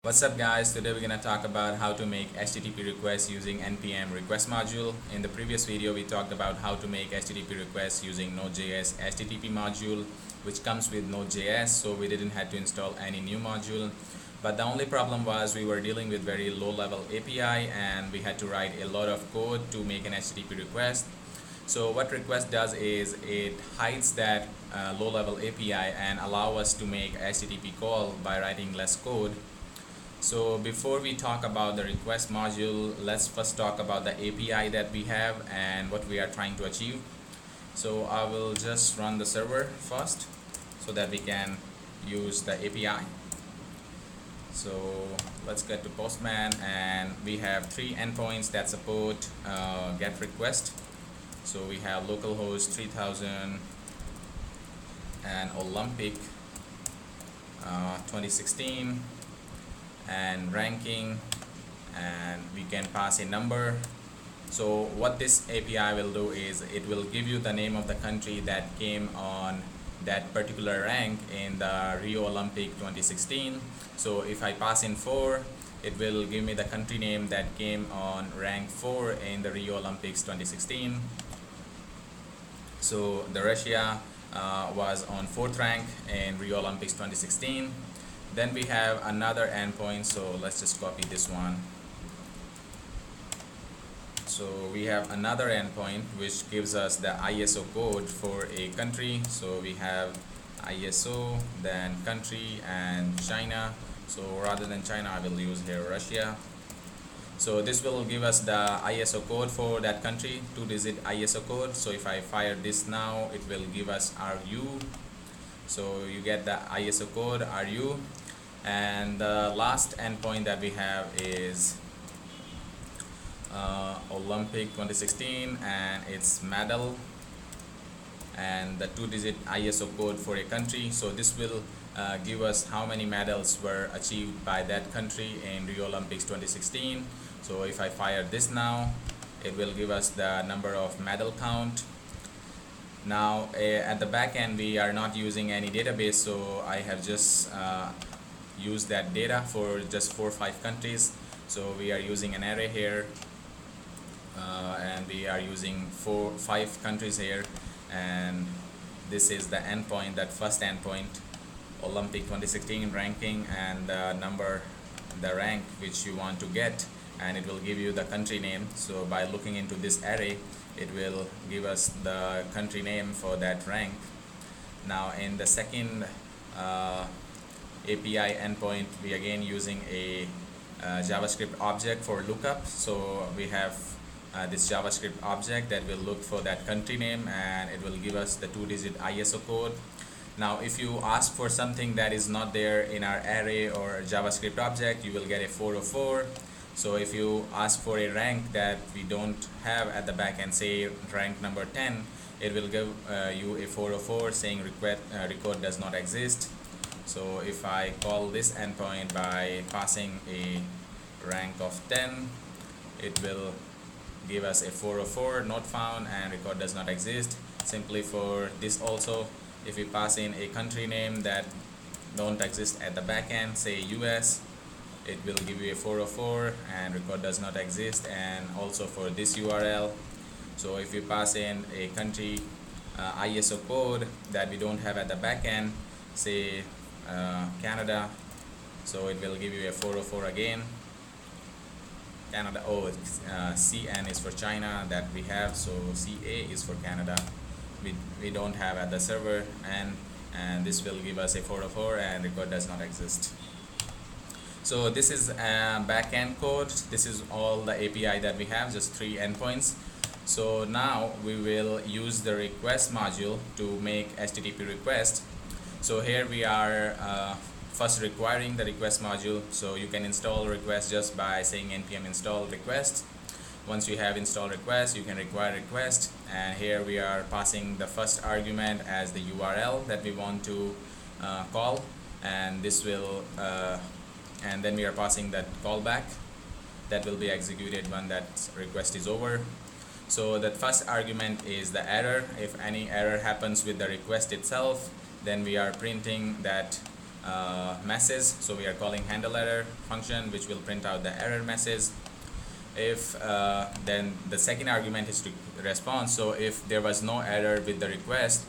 What's up guys, today we're gonna talk about how to make HTTP requests using npm request module. In the previous video we talked about how to make HTTP requests using Node.js HTTP module, which comes with Node.js, so we didn't have to install any new module. But the only problem was we were dealing with very low level API and we had to write a lot of code to make an HTTP request. So what request does is it hides that low level API and allow us to make HTTP call by writing less code. So before we talk about the request module, let's first talk about the API that we have and what we are trying to achieve. So I will just run the server first so that we can use the API. So let's get to Postman, and we have three endpoints that support GET request. So we have localhost 3000 and Olympic 2016 and ranking, and we can pass a number. So what this API will do is it will give you the name of the country that came on that particular rank in the Rio Olympic 2016. So if I pass in 4, it will give me the country name that came on rank 4 in the Rio Olympics 2016. So the Russia was on 4th rank in Rio Olympics 2016. Then we have another endpoint, so let's just copy this one. So we have another endpoint which gives us the ISO code for a country. So we have ISO, then country, and China. So rather than China, I will use here Russia. So this will give us the ISO code for that country, 2-digit ISO code. So if I fire this now, it will give us RU. So you get the ISO code RU. And the last endpoint that we have is Olympic 2016, and it's medal and the 2-digit ISO code for a country. So this will give us how many medals were achieved by that country in Rio Olympics 2016. So if I fire this now, it will give us the number of medal count. Now at the back end we are not using any database, so I have just used that data for just 4 or 5 countries. So we are using an array here, and we are using 5 countries here, and this is the endpoint, that first endpoint, Olympic 2016 ranking, and the number, the rank which you want to get, and it will give you the country name. So by looking into this array, it will give us the country name for that rank. Now in the second API endpoint, we again using a JavaScript object for lookup. So we have this JavaScript object that will look for that country name, and it will give us the 2-digit ISO code. Now if you ask for something that is not there in our array or JavaScript object, you will get a 404. So if you ask for a rank that we don't have at the back end, say rank number 10, it will give you a 404 saying record does not exist. So if I call this endpoint by passing a rank of 10, it will give us a 404 not found and record does not exist. Simply for this also, if we pass in a country name that don't exist at the back end, say US, it will give you a 404 and record does not exist. And also for this URL, so if you pass in a country ISO code that we don't have at the back end, say Canada, so it will give you a 404 again. Canada, CN is for China that we have, so CA is for Canada, we don't have at the server, and this will give us a 404 and record does not exist. So this is backend code. This is all the API that we have, just 3 endpoints. So now we will use the request module to make HTTP request. So here we are first requiring the request module. So you can install request just by saying npm install request. Once you have install request, you can require request, and here we are passing the first argument as the URL that we want to call, and this will and then we are passing that callback that will be executed when that request is over. So that first argument is the error. If any error happens with the request itself, then we are printing that message. So we are calling handle error function, which will print out the error message. If then the second argument is to response. So if there was no error with the request,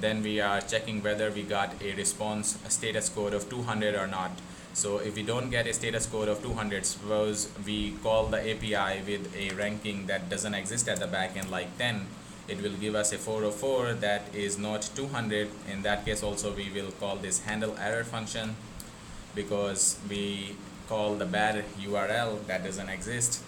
then we are checking whether we got a response a status code of 200 or not. So if we don't get a status code of 200, suppose we call the API with a ranking that doesn't exist at the backend, like 10, it will give us a 404 that is not 200. In that case also we will call this handle error function, because we call the bad URL that doesn't exist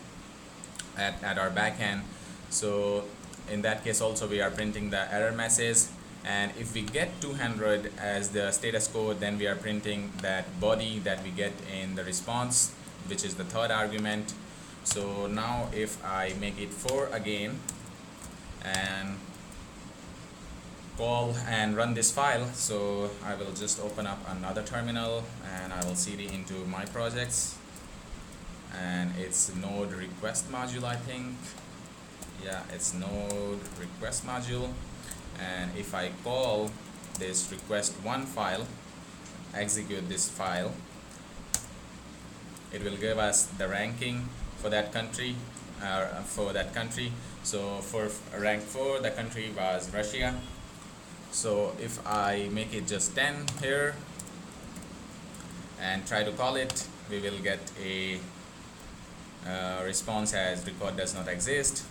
at our backend. So in that case also we are printing the error message, and if we get 200 as the status code, then we are printing that body that we get in the response, which is the third argument. So now if I make it 4 again and call and run this file, so I will just open up another terminal and I will cd into my projects, and it's node request module, I think. Yeah, it's node request module. And if I call this request1 file, execute this file, it will give us the ranking for that country. So for rank 4, the country was Russia. So if I make it just 10 here and try to call it, we will get a response as record does not exist,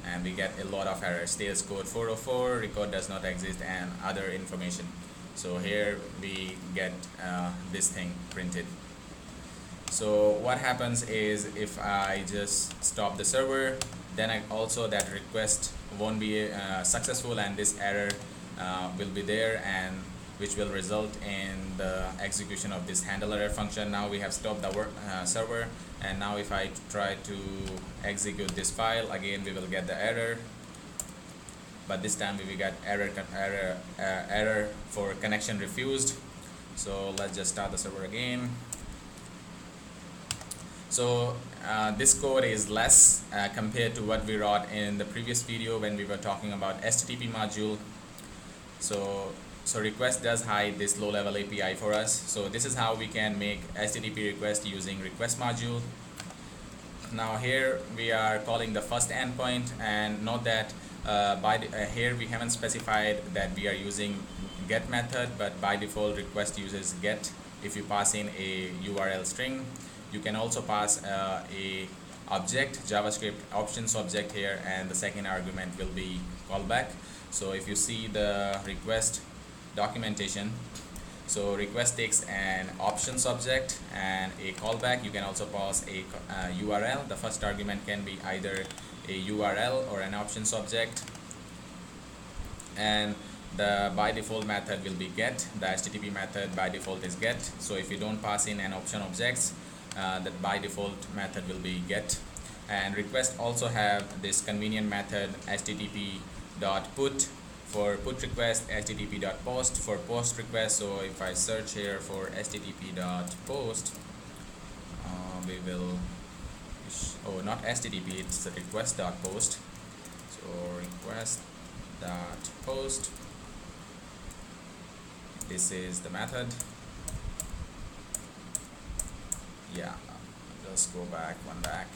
and we get a lot of errors, status code 404, record does not exist, and other information. So here we get this thing printed. So what happens is, if I just stop the server, then that request won't be successful, and this error will be there, and which will result in the execution of this handle error function. Now we have stopped the server, and now if I try to execute this file again, we will get the error, but this time we will get error for connection refused. So let's just start the server again. So this code is less compared to what we wrote in the previous video when we were talking about HTTP module. So request does hide this low-level API for us. So this is how we can make HTTP request using request module. Now here we are calling the first endpoint, and note that here we haven't specified that we are using get method, but by default request uses get. If you pass in a URL string, you can also pass a object, JavaScript options object here, and the second argument will be callback. So if you see the request documentation, so request takes an options object and a callback. You can also pass a URL. The first argument can be either a URL or an options object, and the by default method will be get. The HTTP method by default is get. So if you don't pass in an option objects, that by default method will be get. And request also have this convenient method http.put for put request, http.post for post request. So if I search here for http.post, we will not http, it's the request.post. So request.post, this is the method. Yeah, just go back one back.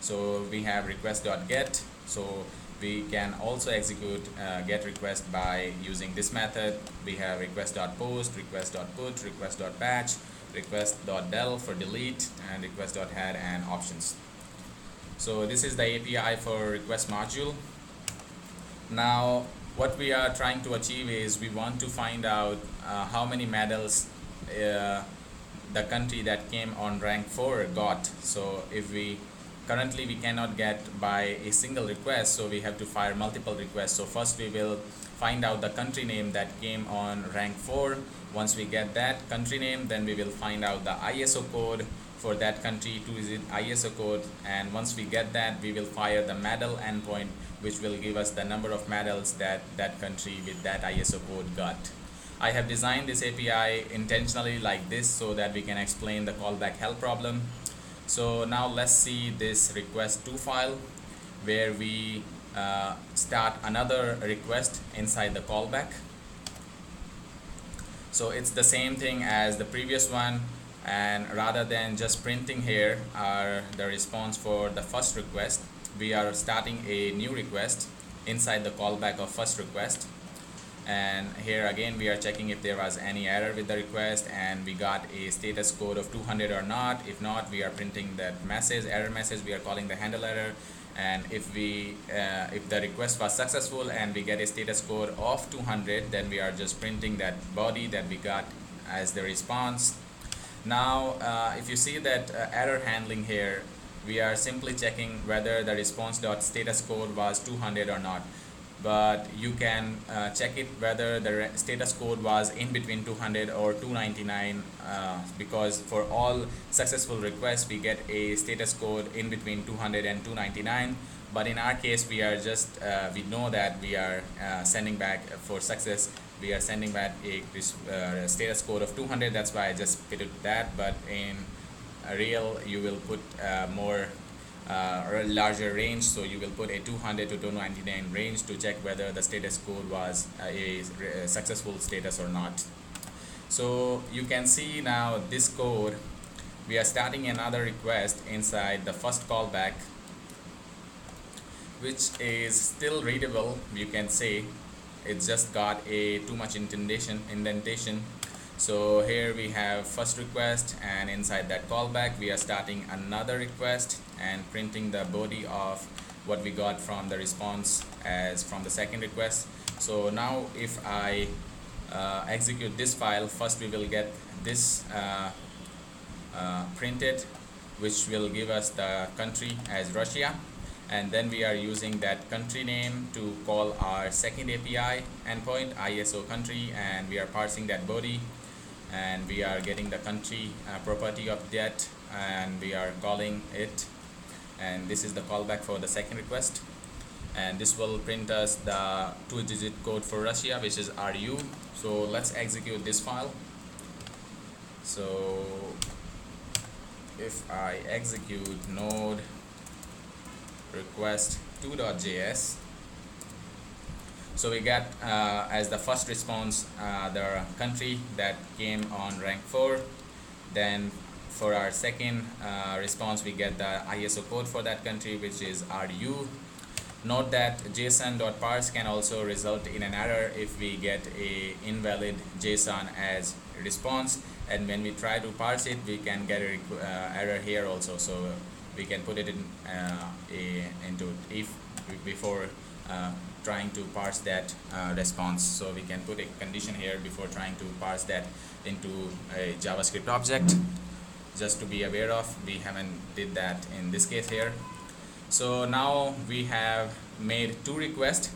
So we have request.get. So we can also execute get request by using this method. We have request.post, request.put, request.batch, request.del for delete, and request.head and options. So this is the API for request module. Now what we are trying to achieve is we want to find out how many medals the country that came on rank 4 got. So if currently we cannot get by a single request, so we have to fire multiple requests. So first we will find out the country name that came on rank 4. Once we get that country name, then we will find out the ISO code for that country, 2-digit ISO code, and once we get that, we will fire the medal endpoint, which will give us the number of medals that that country with that ISO code got. I have designed this API intentionally like this so that we can explain the callback help problem. So now let's see this request2 file where we start another request inside the callback. So it's the same thing as the previous one, and rather than just printing here the response for the first request, we are starting a new request inside the callback of first request. And here again we are checking if there was any error with the request, and we got a status code of 200 or not. If not, we are printing that message, error message. We are calling the handle error. And if the request was successful and we get a status code of 200, then we are just printing that body that we got as the response. Now if you see that error handling here, we are simply checking whether the response.status code was 200 or not. But you can check it whether the status code was in between 200 or 299, because for all successful requests we get a status code in between 200 and 299. But in our case, we are just we know that we are sending back for success, we are sending back a status code of 200. That's why I just fitted that. But in real, you will put more or a larger range, so you will put a 200 to 299 range to check whether the status code was a successful status or not. So you can see now this code, we are starting another request inside the first callback, which is still readable. You can say it just got a too much indentation. So here we have first request, and inside that callback we are starting another request and printing the body of what we got from the response as from the second request. So now if I execute this file, first we will get this printed, which will give us the country as Russia, and then we are using that country name to call our second API endpoint, ISO country, and we are parsing that body, and we are getting the country property of that, and we are calling it, and this is the callback for the second request. And this will print us the 2-digit code for Russia, which is RU. So let's execute this file. So if I execute node request 2.js, so we got as the first response the country that came on rank 4. Then for our second response, we get the ISO code for that country, which is RU. Note that JSON.parse can also result in an error if we get a invalid JSON as response, and when we try to parse it, we can get a error here also. So we can put it in into if before trying to parse that response. So we can put a condition here before trying to parse that into a JavaScript object, just to be aware of. We haven't did that in this case here. So now we have made 2 requests.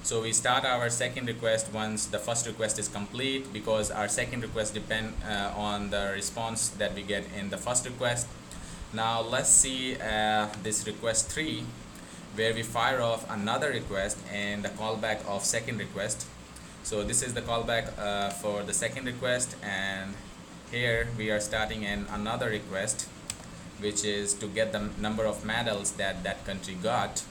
So we start our second request once the first request is complete, because our second request depend on the response that we get in the first request. Now let's see this request 3, where we fire off another request and the callback of second request. So this is the callback for the second request, and here we are starting another request, which is to get the number of medals that that country got.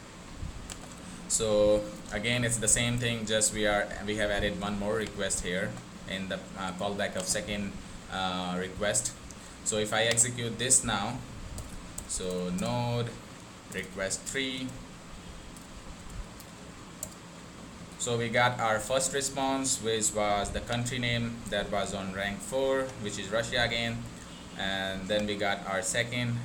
So again, it's the same thing, just we have added one more request here in the callback of second request. So if I execute this now, so node request 3, so we got our first response, which was the country name that was on rank 4, which is Russia again. And then we got our second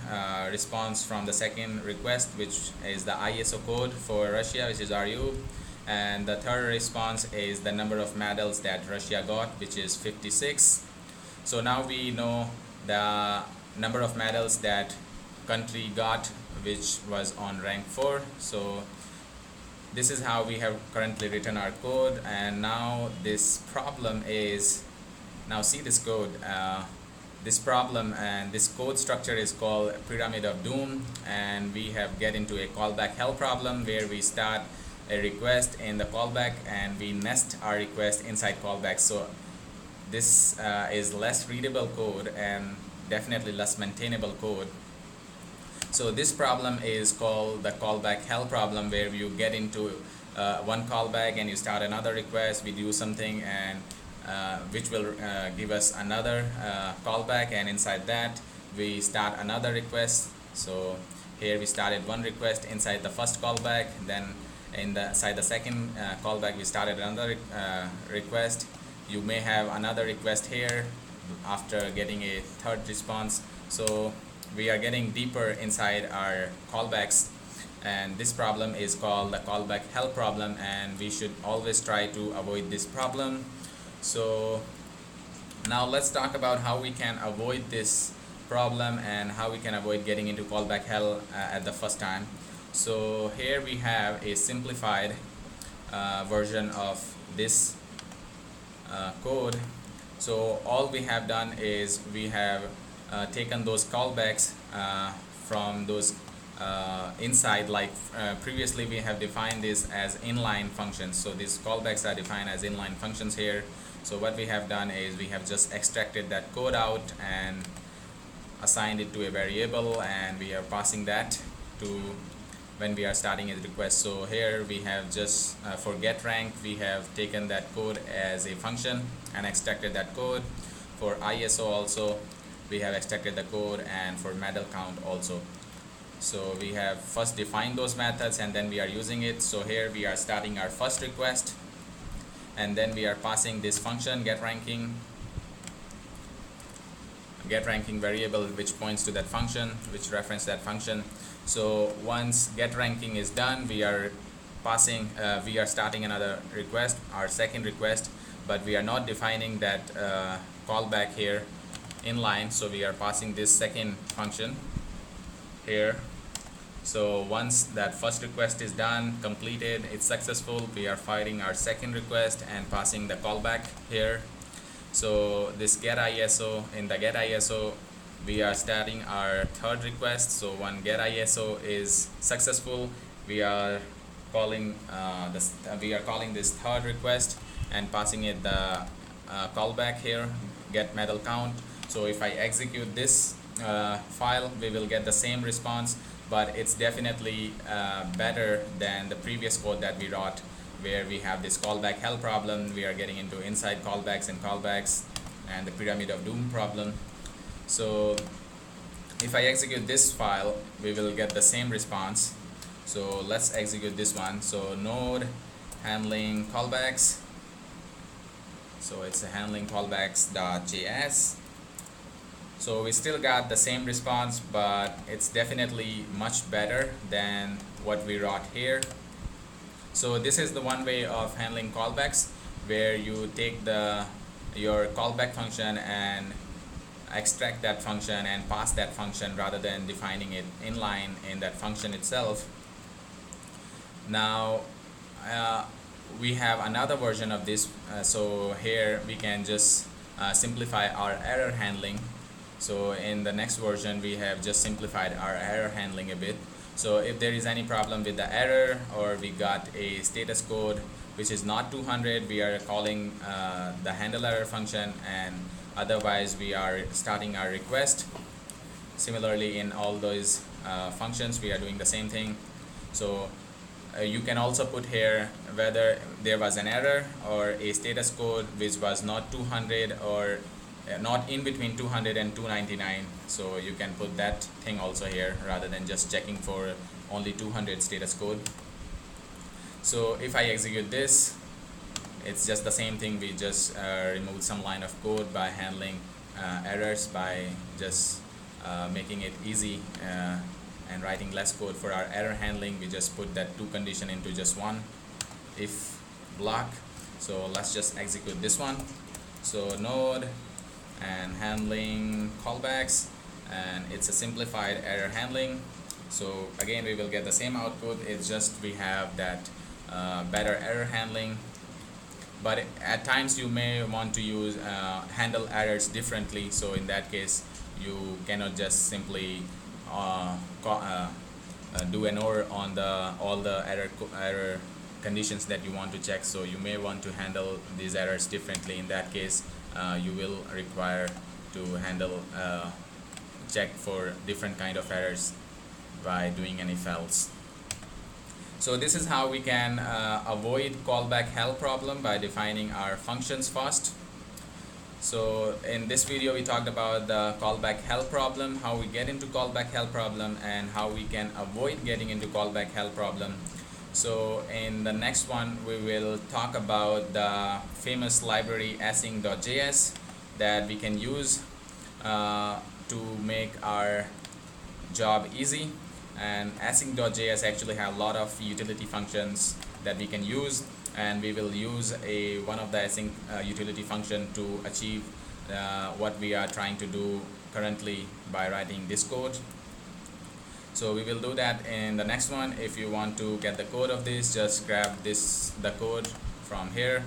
response from the second request, which is the ISO code for Russia, which is RU. And the third response is the number of medals that Russia got, which is 56. So now we know the number of medals that country got, which was on rank 4. So this is how we have currently written our code. And now this problem is, now see this code, this problem and this code structure is called Pyramid of Doom, and we have get into a callback hell problem where we start a request in the callback and we nest our request inside callback. So this is less readable code and definitely less maintainable code. So this problem is called the callback hell problem, where you get into one callback and you start another request, we do something, and which will give us another callback, and inside that we start another request. So here we started one request inside the first callback, then inside the second callback we started another request. You may have another request here after getting a third response. So we are getting deeper inside our callbacks, and this problem is called the callback hell problem, and we should always try to avoid this problem. So now let's talk about how we can avoid this problem and how we can avoid getting into callback hell at the first time. So here we have a simplified version of this code. So all we have done is we have taken those callbacks from those inside, like previously we have defined this as inline functions. So these callbacks are defined as inline functions here. So what we have done is we have just extracted that code out and assigned it to a variable, and we are passing that to when we are starting a request. So here we have just for get rank we have taken that code as a function and extracted that code. For ISO also we have extracted the code, and for medal count also. So we have first defined those methods and then we are using it. So here we are starting our first request, and then we are passing this function get ranking variable, which points to that function, which reference that function. So once get ranking is done, we are passing we are starting another request, our second request, but we are not defining that callback here inline. So we are passing this second function here. So once that first request is done, completed, it's successful, we are firing our second request and passing the callback here. So this get ISO, in the get ISO we are starting our third request. So when get ISO is successful, we are calling this third request and passing it the callback here, get medal count. So if I execute this file, we will get the same response, but it's definitely better than the previous code that we wrote, where we have this callback hell problem. We are getting into inside callbacks and the pyramid of doom problem. So if I execute this file, we will get the same response. So let's execute this one. So node handling callbacks, so it's a handling callbacks.js. So we still got the same response, but it's definitely much better than what we wrote here. So this is the one way of handling callbacks, where you take your callback function and extract that function and pass that function rather than defining it inline in that function itself. Now we have another version of this. So here we can just simplify our error handling. So in the next version we have just simplified our error handling a bit. So if there is any problem with the error, or we got a status code which is not 200, we are calling the handle error function, and otherwise we are starting our request. Similarly in all those functions we are doing the same thing. So you can also put here whether there was an error or a status code which was not 200 or not in between 200 and 299. So you can put that thing also here rather than just checking for only 200 status code. So if I execute this, it's just the same thing. We just removed some line of code by handling errors, by just making it easy and writing less code for our error handling. We just put that two condition into just one if block. So let's just execute this one. So node and handling callbacks, and it's a simplified error handling. So again we will get the same output, it's just we have that better error handling. But at times you may want to use handle errors differently. So in that case you cannot just simply do an OR on all the error conditions that you want to check. So you may want to handle these errors differently. In that case you will require to handle check for different kind of errors by doing an if else. So this is how we can avoid callback hell problem, by defining our functions first So in this video we talked about the callback hell problem, how we get into callback hell problem, and how we can avoid getting into callback hell problem. So in the next one we will talk about the famous library async.js that we can use to make our job easy. And async.js actually have a lot of utility functions that we can use, and we will use one of the async utility function to achieve what we are trying to do currently by writing this code. So we will do that in the next one. If you want to get the code of this, just grab the code from here.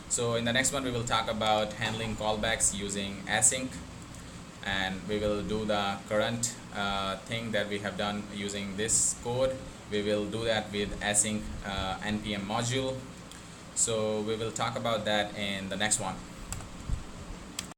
So in the next one we will talk about handling callbacks using async, and we will do the current thing that we have done using this code. We will do that with async npm module. So we will talk about that in the next one.